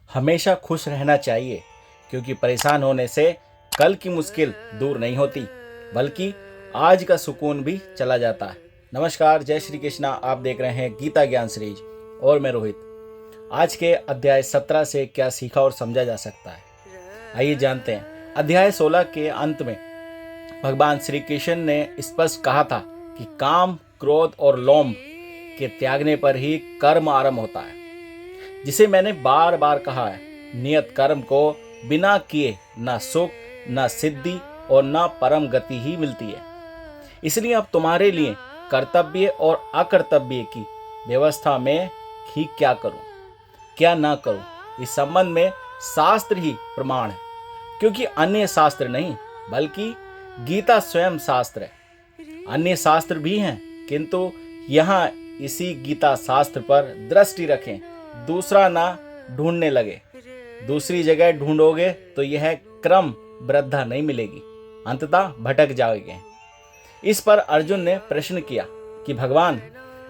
हमेशा खुश रहना चाहिए, क्योंकि परेशान होने से कल की मुश्किल दूर नहीं होती, बल्कि आज का सुकून भी चला जाता है। नमस्कार, जय श्री कृष्णा। आप देख रहे हैं गीता ज्ञान सीरीज और मैं रोहित। आज के अध्याय 17 से क्या सीखा और समझा जा सकता है, आइए जानते हैं। अध्याय 16 के अंत में भगवान श्री कृष्ण ने स्पष्ट कहा था कि काम, क्रोध और लोभ के त्यागने पर ही कर्म आरंभ होता है। जिसे मैंने बार बार कहा है, नियत कर्म को बिना किए न सुख, न सिद्धि और न परम गति ही मिलती है। इसलिए अब तुम्हारे लिए कर्तव्य और अकर्तव्य की व्यवस्था में ही क्या करूं, क्या ना करूं, इस संबंध में शास्त्र ही प्रमाण है। क्योंकि अन्य शास्त्र नहीं, बल्कि गीता स्वयं शास्त्र है। अन्य शास्त्र भी हैं, किंतु यहाँ इसी गीता शास्त्र पर दृष्टि रखें, दूसरा ना ढूंढने लगे। दूसरी जगह ढूंढोगे तो यह क्रम वृद्धा नहीं मिलेगी, अंततः भटक जाओगे। इस पर अर्जुन ने प्रश्न किया कि भगवान,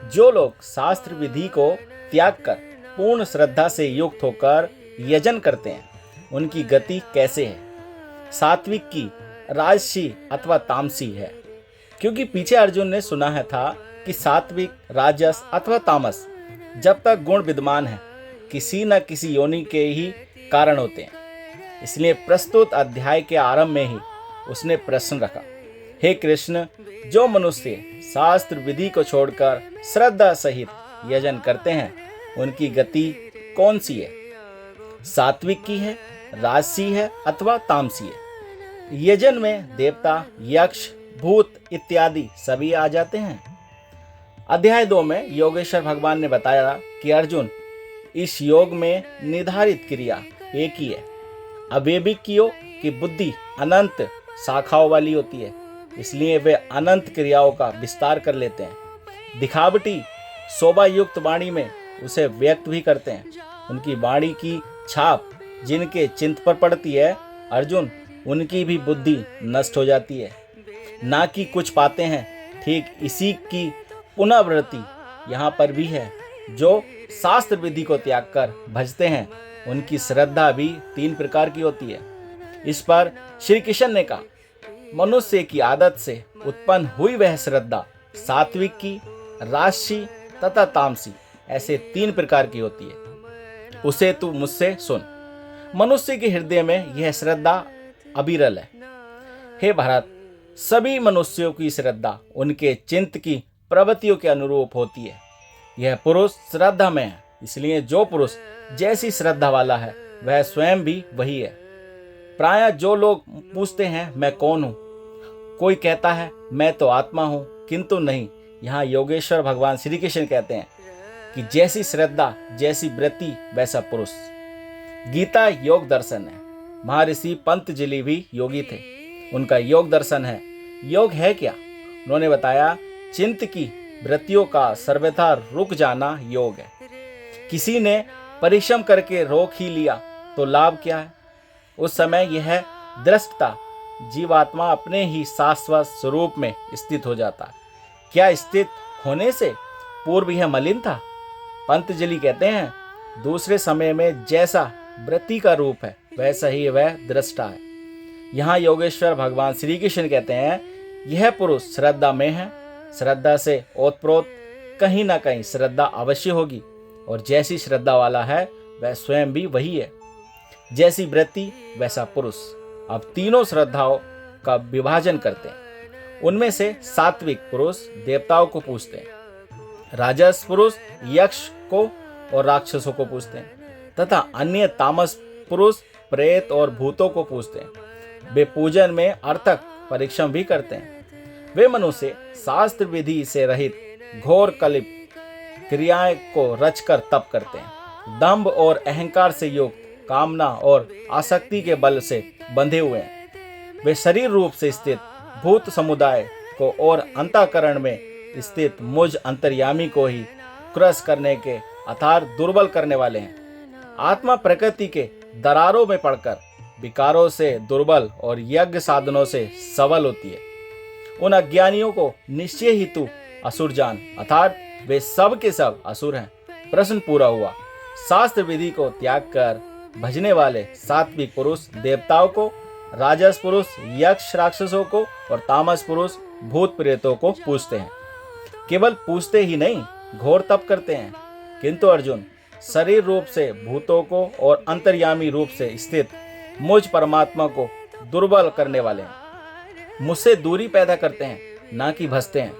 जो लोग शास्त्र विधि को त्याग कर पूर्ण श्रद्धा से युक्त होकर यजन करते हैं, उनकी गति कैसे है? सात्विक की, राजसी अथवा तामसी है? क्योंकि पीछे अर्जुन ने सुना है था कि सात्विक, राजस अथवा तामस जब तक गुण विद्यमान है, किसी न किसी योनि के ही कारण होते हैं। इसलिए प्रस्तुत अध्याय के आरंभ में ही उसने प्रश्न रखा, हे कृष्ण, जो मनुष्य शास्त्र विधि को छोड़कर श्रद्धा सहित यजन करते हैं, उनकी गति कौन सी है? सात्विक की है, राजसी है अथवा तामसी है? यजन में देवता, यक्ष, भूत इत्यादि सभी आ जाते हैं। अध्याय 2 में योगेश्वर भगवान ने बताया कि अर्जुन, इस योग में निर्धारित क्रिया एक ही है। अवैभिक योग की बुद्धि अनंत शाखाओं वाली होती है, इसलिए वे अनंत क्रियाओं का विस्तार कर लेते हैं। दिखावटी शोभा युक्त वाणी में उसे व्यक्त भी करते हैं। उनकी वाणी की छाप जिनके चित्त पर पड़ती है, अर्जुन, उनकी भी बुद्धि नष्ट हो जाती है, ना कि कुछ पाते हैं। ठीक इसी की पुनरावृत्ति यहाँ पर भी है। जो शास्त्र विधि को त्याग कर भजते हैं, उनकी श्रद्धा भी 3 प्रकार की होती है। इस पर श्री कृष्ण ने कहा, मनुष्य की आदत से उत्पन्न हुई वह श्रद्धा सात्विक की, राजसी तथा तामसी ऐसे 3 प्रकार की होती है। उसे तू मुझसे सुन। मनुष्य के हृदय में यह श्रद्धा अविरल है। हे भारत, सभी मनुष्यों की श्रद्धा उनके चित्त की प्रवृत्तियों के अनुरूप होती है। यह पुरुष श्रद्धा में है, इसलिए जो पुरुष जैसी श्रद्धा वाला है, वह स्वयं भी वही है। प्रायः जो लोग पूछते हैं, मैं कौन हूँ? कोई कहता है, मैं तो आत्मा हूँ, किंतु नहीं। यहाँ योगेश्वर भगवान श्री कृष्ण कहते हैं कि जैसी श्रद्धा, जैसी वृत्ति, वैसा पुरुष। गीता योग दर्शन है। महर्षि पंतजलि भी योगी थे, उनका योग दर्शन है। योग है क्या? उन्होंने बताया, चित्त की वृत्तियों का सर्वथा रुक जाना योग है। किसी ने परिश्रम करके रोक ही लिया तो लाभ क्या है? उस समय यह दृष्टता जीवात्मा अपने ही शाश्वत स्वरूप में स्थित हो जाता है। क्या स्थित होने से पूर्व यह मलिन था? पंतजलि कहते हैं, दूसरे समय में जैसा वृत्ति का रूप है, वैसा ही वह दृष्टा है। यहाँ योगेश्वर भगवान श्री कृष्ण कहते हैं, यह पुरुष श्रद्धा में है। श्रद्धा से ओतप्रोत कहीं ना कहीं श्रद्धा अवश्य होगी, और जैसी श्रद्धा वाला है, वह स्वयं भी वही है। जैसी वृत्ति, वैसा पुरुष। अब तीनों श्रद्धाओं का विभाजन करते हैं। उनमें से सात्विक पुरुष देवताओं को पूजते हैं, राजस पुरुष यक्ष को और राक्षसों को पूजते हैं, तथा अन्य तामस पुरुष प्रेत और भूतों को पूजते हैं। वे पूजन में अर्थक परिश्रम भी करते हैं। वे मनुष्य शास्त्र विधि से रहित घोर कलिप क्रियाएं को रचकर तप करते हैं। दंभ और अहंकार से युक्त, कामना और आसक्ति के बल से बंधे हुए हैं। वे शरीर रूप से स्थित भूत समुदाय को और अंतःकरण में स्थित मुझ अंतर्यामी को ही क्रस करने के अर्थात दुर्बल करने वाले हैं। आत्मा प्रकृति के दरारों में पड़कर विकारों से दुर्बल और यज्ञ साधनों से सबल होती है। उन अज्ञानियों को निश्चय ही तू असुर जान, अर्थात वे सब के सब असुर हैं। प्रश्न पूरा हुआ। शास्त्र विधि को त्याग कर भजने वाले सात्विक पुरुष देवताओं को, राजस पुरुष यक्ष राक्षसों को और तामस पुरुष भूत प्रेतों को पूजते हैं। केवल पूजते ही नहीं, घोर तप करते हैं। किंतु अर्जुन शरीर रूप से भूतों को और अंतर्यामी रूप से स्थित मुझ परमात्मा को दुर्बल करने वाले हैं। मुझसे दूरी पैदा करते हैं, ना कि भजते हैं।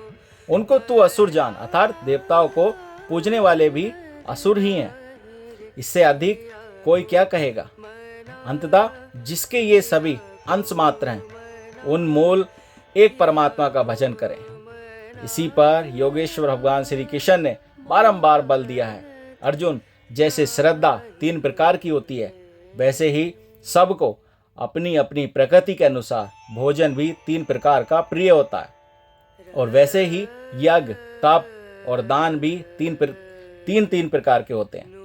उनको तू असुर जान, अर्थात देवताओं को पूजने वाले भी असुर ही हैं। इससे अधिक कोई क्या कहेगा। अंततः जिसके ये सभी अंश मात्र हैं, उन मूल एक परमात्मा का भजन करें। इसी पर योगेश्वर भगवान श्री कृष्ण ने बारंबार बल दिया है। अर्जुन, जैसे श्रद्धा 3 प्रकार की होती है, वैसे ही सबको अपनी अपनी प्रकृति के अनुसार भोजन भी 3 प्रकार का प्रिय होता है। और वैसे ही यज्ञ, तप और दान भी तीन प्रकार के होते हैं।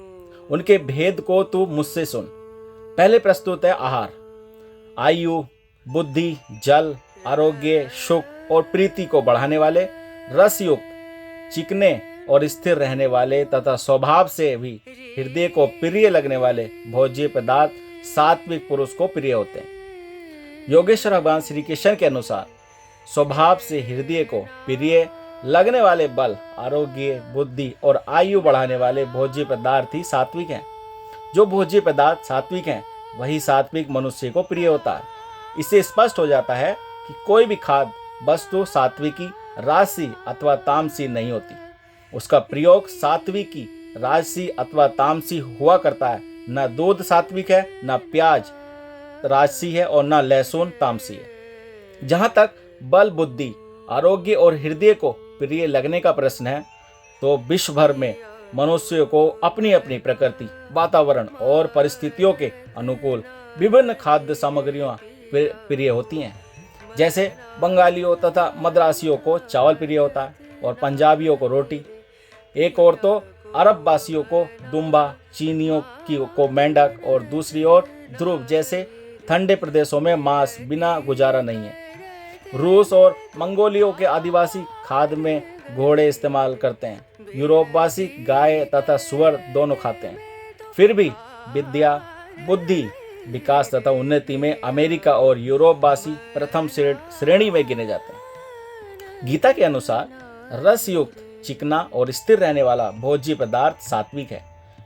उनके भेद को तू मुझसे सुन। पहले प्रस्तुत है आहार। आयु, बुद्धि, जल, आरोग्य, सुख और प्रीति को बढ़ाने वाले, रसयुक्त, चिकने और स्थिर रहने वाले तथा स्वभाव से भी हृदय को प्रिय लगने वाले भोज्य पदार्थ सात्विक पुरुष को प्रिय होते हैं। योगेश्वर भगवान श्री कृष्ण के अनुसार स्वभाव से हृदय को प्रिय लगने वाले बल, आरोग्य, बुद्धि और आयु बढ़ाने वाले भोज्य पदार्थ ही सात्विक हैं। जो भोज्य पदार्थ सात्विक हैं, वही सात्विक मनुष्य को प्रिय होता है। इससे स्पष्ट हो जाता है कि कोई भी खाद्य वस्तु सात्विकी, राजसी अथवा तामसी नहीं होती। उसका प्रयोग सात्विकी, राजसी अथवा तामसी हुआ करता है। न दूध सात्विक है, न प्याज राजसी है और न लहसुन तामसी है। जहां तक बल, बुद्धि, आरोग्य और हृदय को प्रिय लगने का प्रश्न है, तो विश्व भर में मनुष्यों को अपनी अपनी प्रकृति, वातावरण और परिस्थितियों के अनुकूल विभिन्न खाद्य सामग्रियां प्रिय होती हैं। जैसे बंगालियों तथा मद्रासियों को चावल प्रिय होता है और पंजाबियों को रोटी। एक और तो अरब वासियों को दुम्बा, चीनियों को मेंढक और दूसरी ओर ध्रुव जैसे ठंडे प्रदेशों में मांस बिना गुजारा नहीं है। रूस और मंगोलियों के आदिवासी खाद्य में घोड़े इस्तेमाल करते हैं। यूरोपवासी गाय तथा सुअर दोनों खाते हैं। फिर भी विद्या, बुद्धि, विकास तथा उन्नति में अमेरिका और यूरोपवासी प्रथम श्रेणी में गिने जाते हैं। गीता के अनुसार रसयुक्त, चिकना और स्थिर रहने वाला भोज्य पदार्थ सात्विक है।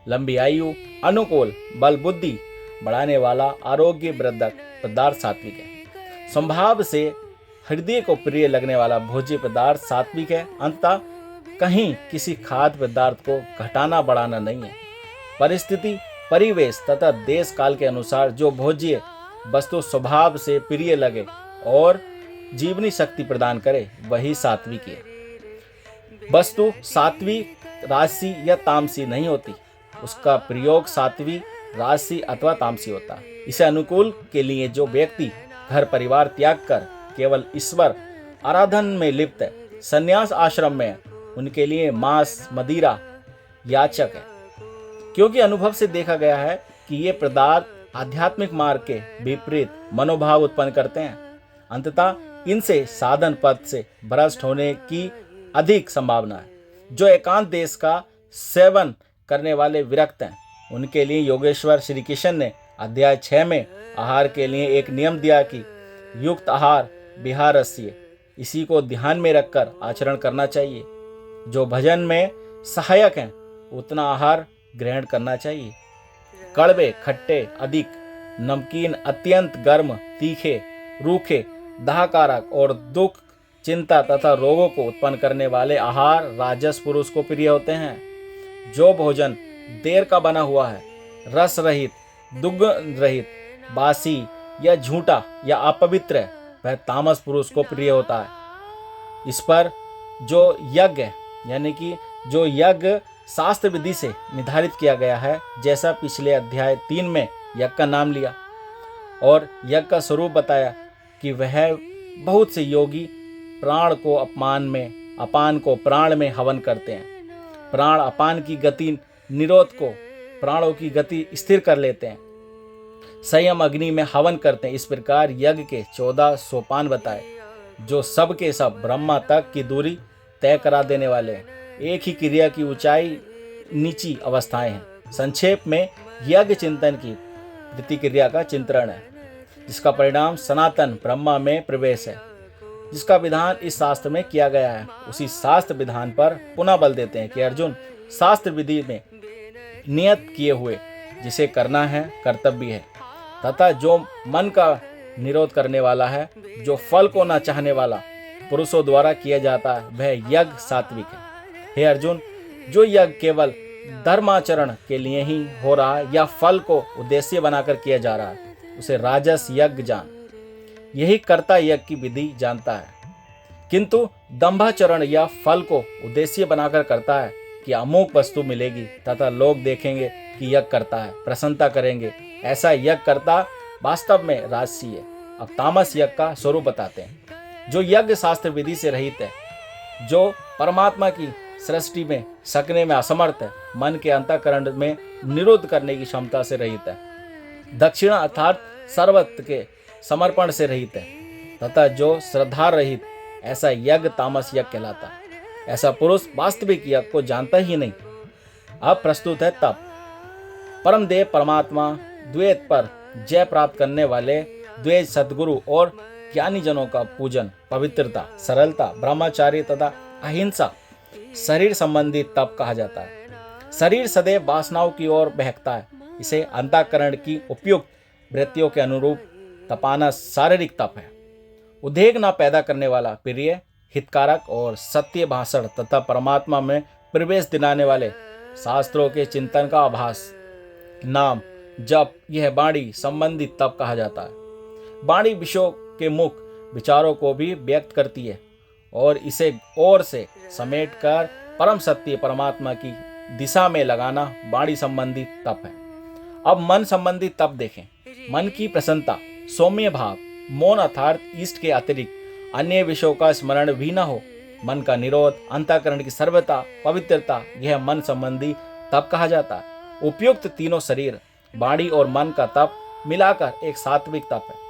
लंबी आयु, अनुकूल, बल, बुद्धि बढ़ाने वाला आरोग्यवर्धक पदार्थ सात्विक है। स्वभाव से हृदय को प्रिय लगने वाला भोज्य पदार्थ सात्विक है। अंततः कहीं किसी खाद्य पदार्थ को घटाना बढ़ाना नहीं है। परिस्थिति, परिवेश तथा देश काल के अनुसार जो भोज्य वस्तु स्वभाव से प्रिय लगे और जीवनी शक्ति प्रदान करे, वही सात्विक है। वस्तु सात्विक, राजसी या तामसी नहीं होती। उसका प्रयोग सात्विक, राजसी अथवा तामसी होता है। इसे अनुकूल के लिए जो व्यक्ति घर परिवार त्याग कर केवल ईश्वर आराधन में लिप्त है, संन्यास आश्रम में है, उनके लिए मांस, मदिरा याचक है। क्योंकि अनुभव से देखा गया है कि ये पदार्थ आध्यात्मिक मार्ग के विपरीत मनोभाव उत्पन्न करते हैं। अंततः इनसे साधन पथ से भ्रष्ट होने की अधिक संभावना है। जो एकांत देश का सेवन करने वाले विरक्त हैं, उनके लिए योगेश्वर श्री कृष्ण ने अध्याय 6 में आहार के लिए एक नियम दिया कि युक्त आहार विहारस्य, इसी को ध्यान में रखकर आचरण करना चाहिए। जो भजन में सहायक हैं, उतना आहार ग्रहण करना चाहिए। कड़वे, खट्टे, अधिक नमकीन, अत्यंत गर्म, तीखे, रूखे, दाहकारक और दुख, चिंता तथा रोगों को उत्पन्न करने वाले आहार राजस पुरुष को प्रिय होते हैं। जो भोजन देर का बना हुआ है, रस रहित, दुग्ध रहित, बासी या झूठा या अपवित्र है, वह तामस पुरुष को प्रिय होता है। इस पर जो यज्ञ यानी कि जो यज्ञ शास्त्र विधि से निर्धारित किया गया है, जैसा पिछले अध्याय 3 में यज्ञ का नाम लिया और यज्ञ का स्वरूप बताया कि वह बहुत से योगी प्राण को अपान को प्राण में हवन करते हैं। प्राण अपान की गति निरोध को प्राणों की गति स्थिर कर लेते हैं। संयम अग्नि में हवन करते हैं। इस प्रकार यज्ञ के 14 सोपान बताए, जो सब के सब ब्रह्मा तक की दूरी तय करा देने वाले हैं। एक ही क्रिया की ऊंचाई नीची अवस्थाएं हैं। संक्षेप में यज्ञ चिंतन की प्रतिक्रिया का चिंतन है, जिसका परिणाम सनातन ब्रह्मा में प्रवेश है। जिसका विधान इस शास्त्र में किया गया है, उसी शास्त्र विधान पर पुनः बल देते हैं कि अर्जुन, शास्त्र विधि में नियत किए हुए जिसे करना है कर्तव्य है, तथा जो मन का निरोध करने वाला है, जो फल को न चाहने वाला पुरुषों द्वारा किया जाता है, वह यज्ञ सात्विक है। हे अर्जुन, जो यज्ञ केवल धर्माचरण के लिए ही हो रहा है या फल को उद्देश्य बनाकर किया जा रहा है, उसे राजस यज्ञ जान। यही कर्ता यज्ञ की विधि जानता है, किंतु दंभाचरण या फल को उद्देश्य बनाकर करता है कि अमोघ वस्तु मिलेगी तथा लोग देखेंगे कि यज्ञ करता है, प्रसन्नता करेंगे, ऐसा यज्ञ करता वास्तव में राजसी है। अब तामस यज्ञ का स्वरूप बताते हैं। जो यज्ञ शास्त्र विधि से रहित है, जो परमात्मा की सृष्टि में सकने में असमर्थ है, मन के अंतःकरण में निरोध करने की क्षमता से रहित है, दक्षिणा अर्थात सर्वत्र के समर्पण से रहित है, तथा जो श्रद्धा रहित, ऐसा यज्ञ तामस यज्ञ कहलाता है। ऐसा पुरुष वास्तविक यज्ञ को जानता ही नहीं। अब प्रस्तुत है तप। परम देव परमात्मा द्वैत पर जय प्राप्त करने वाले द्वैत सद्गुरु और ज्ञानी जनों का पूजन, पवित्रता, सरलता, ब्रह्मचार्य तथा अहिंसा शरीर संबंधी तप कहा जाता है। शरीर सदैव वासनाओं की ओर बहकता है, इसे अंतःकरण की उपयुक्त वृत्तियों के अनुरूप तपाना शारीरिक तप है। उद्वेग न पैदा करने वाला, प्रिय, हितकारक और सत्य भाषण तथा परमात्मा में प्रवेश दिलाने वाले शास्त्रों के चिंतन का आभास, नाम, जप, यह वाणी संबंधी तप कहा जाता है। वाणी विषयों के मुख विचारों को भी व्यक्त करती है और इसे और से समेटकर परम सत्य परमात्मा की दिशा में लगाना वाणी संबंधी तप है। अब मन संबंधी तप देखें। मन की प्रसन्नता, सौम्य भाव, मौन अर्थात इष्ट के अतिरिक्त अन्य विषयों का स्मरण भी न हो, मन का निरोध, अंतःकरण की सर्वता, पवित्रता, यह मन संबंधी तप कहा जाता है। उपयुक्त तीनों शरीर, वाणी और मन का तप मिलाकर एक सात्विक तप है।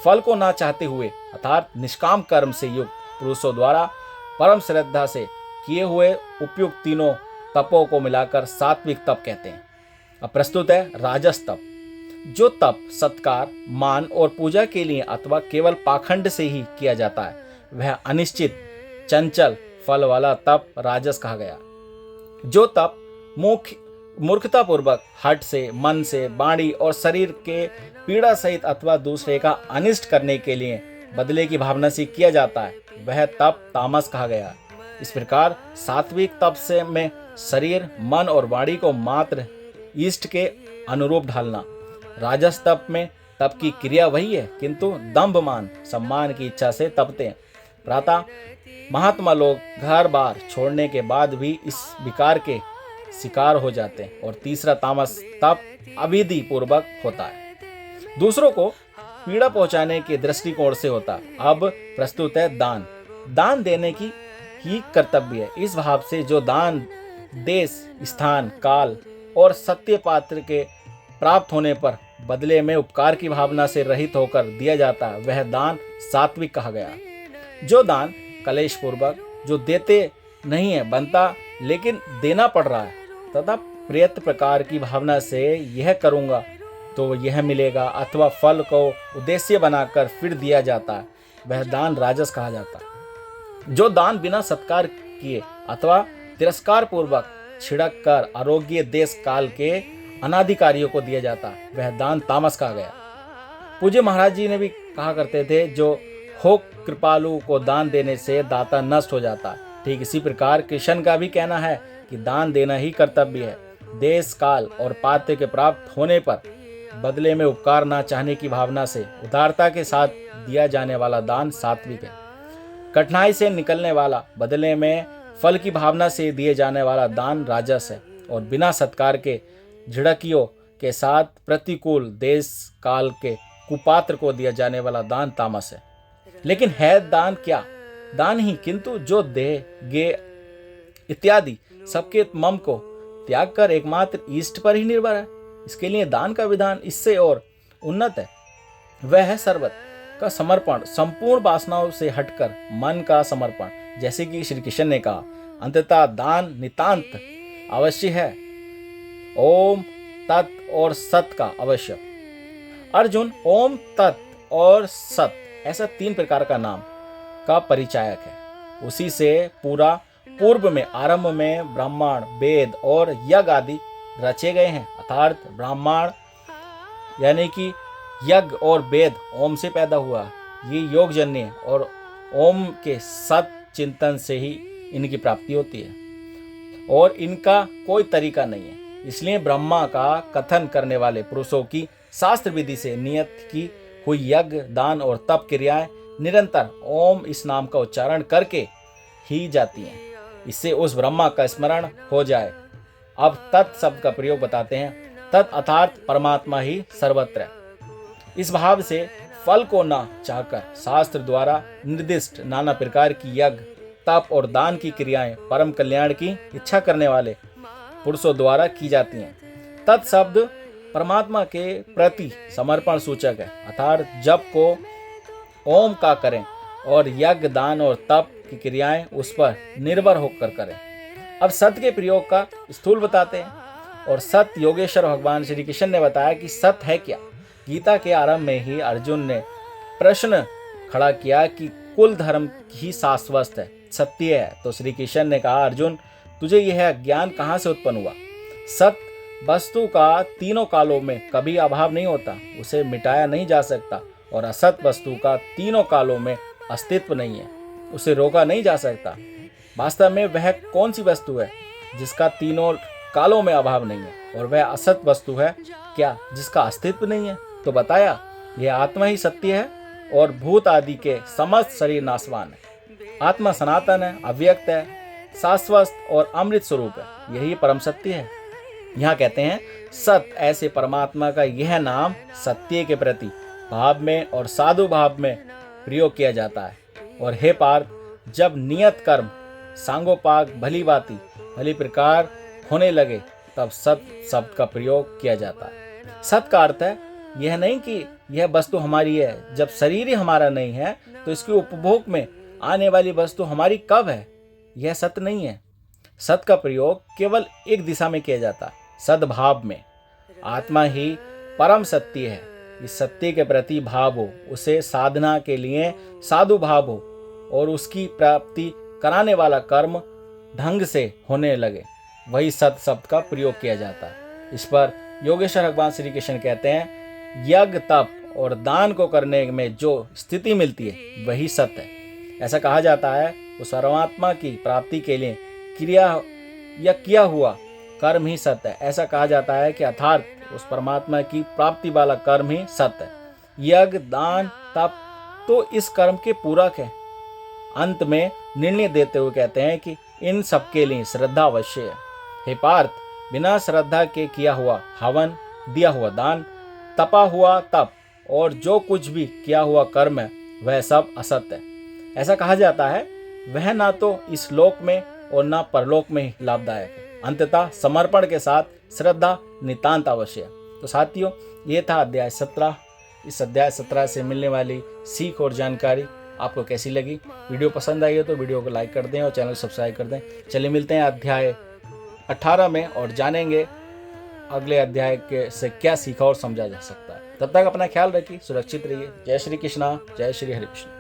फल को ना चाहते हुए अर्थात निष्काम कर्म से युक्त पुरुषों द्वारा परम श्रद्धा से किए हुए उपयुक्त तीनों तपों को मिलाकर सात्विक तप कहते हैं। अब प्रस्तुत है राजस तप। जो तप सत्कार, मान और पूजा के लिए अथवा केवल पाखंड से ही किया जाता है, वह अनिश्चित चंचल फल वाला तप राजस कहा गया। जो तप मूर्खतापूर्वक हठ से, मन से, वाणी और शरीर के पीड़ा सहित अथवा दूसरे का अनिष्ट करने के लिए बदले की भावना से किया जाता है, वह तप तामस कहा गया। इस प्रकार सात्विक तप से में शरीर, मन और वाणी को मात्र इष्ट के अनुरूप ढालना। राजस तप में तप की क्रिया वही है, किंतु दंभ, मान, सम्मान की इच्छा से तपते हैं। प्रातः महात्मा लोग घर बार छोड़ने के बाद भी इस विकार के शिकार हो जाते हैं। और तीसरा तामस तप अविधि पूर्वक होता है, दूसरों को पीड़ा पहुंचाने के दृष्टिकोण से होता है। अब प्रस्तुत है दान। दान देने की ही कर्तव्य है। इस भाव से जो दान देश, स्थान, काल और सत्य पात्र के प्राप्त होने पर बदले में उपकार की भावना से रहित होकर दिया जाता है, वह दान सात्विक कहा गया। जो दान कलेश पूर्वक, जो देते नहीं है बनता लेकिन देना पड़ रहा है, तथा प्रयत्न प्रकार की भावना से यह करूँगा तो यह मिलेगा अथवा फल को उद्देश्य बनाकर फिर दिया जाता है, वह दान राजस कहा जाता है। जो दान बिना सत्कार किए अथवा तिरस्कार पूर्वक छिड़क कर आरोग्य, देश, काल के अनाधिकारियों को दिया जाता है, वह दान तामस कहा गया। पूज्य महाराज जी ने भी कहा करते थे, जो हो कृपालु को दान देने से दाता नष्ट हो जाता है। ठीक इसी प्रकार कृष्ण का भी कहना है कि दान देना ही कर्तव्य है। देश, काल और पात्र के प्राप्त होने पर बदले में उपकार ना चाहने की भावना से उदारता के साथ दिया जाने वाला दान सात्विक है। कठिनाई से निकलने वाला, बदले में फल की भावना से दिए जाने वाला दान राजस है। और बिना सत्कार के झिड़कियों के साथ प्रतिकूल देश काल के कुपात्र को दिया जाने वाला दान तामस है। लेकिन है दान क्या? दान ही, किंतु जो दे, गे इत्यादि सबके मम को त्याग कर एकमात्र इष्ट पर ही निर्भर है, इसके लिए दान का विधान इससे और उन्नत है। वह है सर्वत का समर्पण, संपूर्ण वासनाओं से हटकर मन का समर्पण। जैसे कि श्री कृष्ण ने कहा, अंततः दान नितांत अवश्य है, ओम तत् और सत का अवश्य। अर्जुन ओम, तत् और सत ऐसा 3 प्रकार का नाम का परिचायक है। उसी से पूरा पूर्व में आरंभ में ब्राह्मण, वेद और यज्ञ आदि रचे गए हैं। अर्थात ब्राह्मण यानी कि यज्ञ और वेद ओम से पैदा हुआ, ये योगजन्य है और ओम के सत चिंतन से ही इनकी प्राप्ति होती है और इनका कोई तरीका नहीं है। इसलिए ब्रह्मा का कथन करने वाले पुरुषों की शास्त्र विधि से नियत की हुई यज्ञ, दान और तप क्रियाएं निरंतर ओम इस नाम का उच्चारण करके ही जाती हैं। इससे उस ब्रह्मा का स्मरण हो जाए। अब तत् शब्द का प्रयोग बताते हैं। तत् अर्थात परमात्मा ही सर्वत्र है। इस भाव से फल को न चाहकर शास्त्र द्वारा निर्दिष्ट नाना प्रकार की यज्ञ, तप और दान की क्रियाएं परम कल्याण की इच्छा करने वाले पुरुषों द्वारा की जाती हैं। तत् शब्द परमात्मा के प्रति समर्पण सूचक है। अर्थात जप को ओम का करें और यज्ञ, दान और तप की क्रियाएं उस पर निर्भर होकर करें। अब सत्य के प्रयोग का स्थूल बताते हैं। और सत्य योगेश्वर भगवान श्री कृष्ण ने बताया कि सत्य है क्या। गीता के आरंभ में ही अर्जुन ने प्रश्न खड़ा किया कि कुल धर्म ही शाश्वत है, सत्य है। तो श्री कृष्ण ने कहा, अर्जुन तुझे यह ज्ञान कहाँ से उत्पन्न हुआ। सत्य वस्तु का तीनों कालों में कभी अभाव नहीं होता, उसे मिटाया नहीं जा सकता। और असत वस्तु का तीनों कालों में अस्तित्व नहीं है, उसे रोका नहीं जा सकता। वास्तव में वह कौन सी वस्तु है जिसका तीनों कालों में अभाव नहीं है, और वह असत वस्तु है क्या जिसका अस्तित्व नहीं है। तो बताया यह आत्मा ही सत्य है और भूत आदि के समस्त शरीर नाशवान है। आत्मा सनातन है, अव्यक्त है, शाश्वत और अमृत स्वरूप है, यही परम सत्य है। यहाँ कहते हैं सत्य ऐसे परमात्मा का यह नाम सत्य के प्रति भाव में और साधु भाव में प्रयोग किया जाता है। और हे पार्थ, जब नियत कर्म सांगोपाग भली भांति भली प्रकार होने लगे तब सत्य शब्द का प्रयोग किया जाता है। सत्य का अर्थ है यह नहीं कि यह वस्तु हमारी है, जब शरीर ही हमारा नहीं है तो इसके उपभोग में आने वाली वस्तु हमारी कब है, यह सत्य नहीं है। सत्य का प्रयोग केवल एक दिशा में किया जाता है, सद्भाव में। आत्मा ही परम सत्य है। इस सत्य के प्रति भाव हो, उसे साधना के लिए साधु भाव हो और उसकी प्राप्ति कराने वाला कर्म ढंग से होने लगे, वही सत्य शब्द का प्रयोग किया जाता है। इस पर योगेश्वर भगवान श्री कृष्ण कहते हैं यज्ञ, तप और दान को करने में जो स्थिति मिलती है वही सत्य है। ऐसा कहा जाता है उस परमात्मा की प्राप्ति के लिए क्रिया या किया हुआ कर्म ही सत्य है। ऐसा कहा जाता है कि अर्थात उस परमात्मा की प्राप्ति वाला कर्म ही सत्य है। यज्ञ, दान, तप तो इस कर्म के पूरक है। अंत में निर्णय देते हुए कहते हैं कि इन सबके लिए श्रद्धा अवश्य है। हे पार्थ, बिना श्रद्धा के किया हुआ हवन, दिया हुआ दान, तपा हुआ तप और जो कुछ भी किया हुआ कर्म है वह सब असत्य है। ऐसा कहा जाता है वह ना तो इस लोक में और ना परलोक में ही लाभदायक है। अंततः समर्पण के साथ श्रद्धा नितांत अवश्य है। तो साथियों, ये था अध्याय 17। इस अध्याय 17 से मिलने वाली सीख और जानकारी आपको कैसी लगी। वीडियो पसंद आई हो तो वीडियो को लाइक कर दें और चैनल सब्सक्राइब कर दें। चलिए मिलते हैं अध्याय 18 में और जानेंगे अगले अध्याय के से क्या सीखा और समझा जा सकता है। तब तक अपना ख्याल रखिए, सुरक्षित रहिए। जय श्री कृष्णा, जय श्री हरि कृष्ण।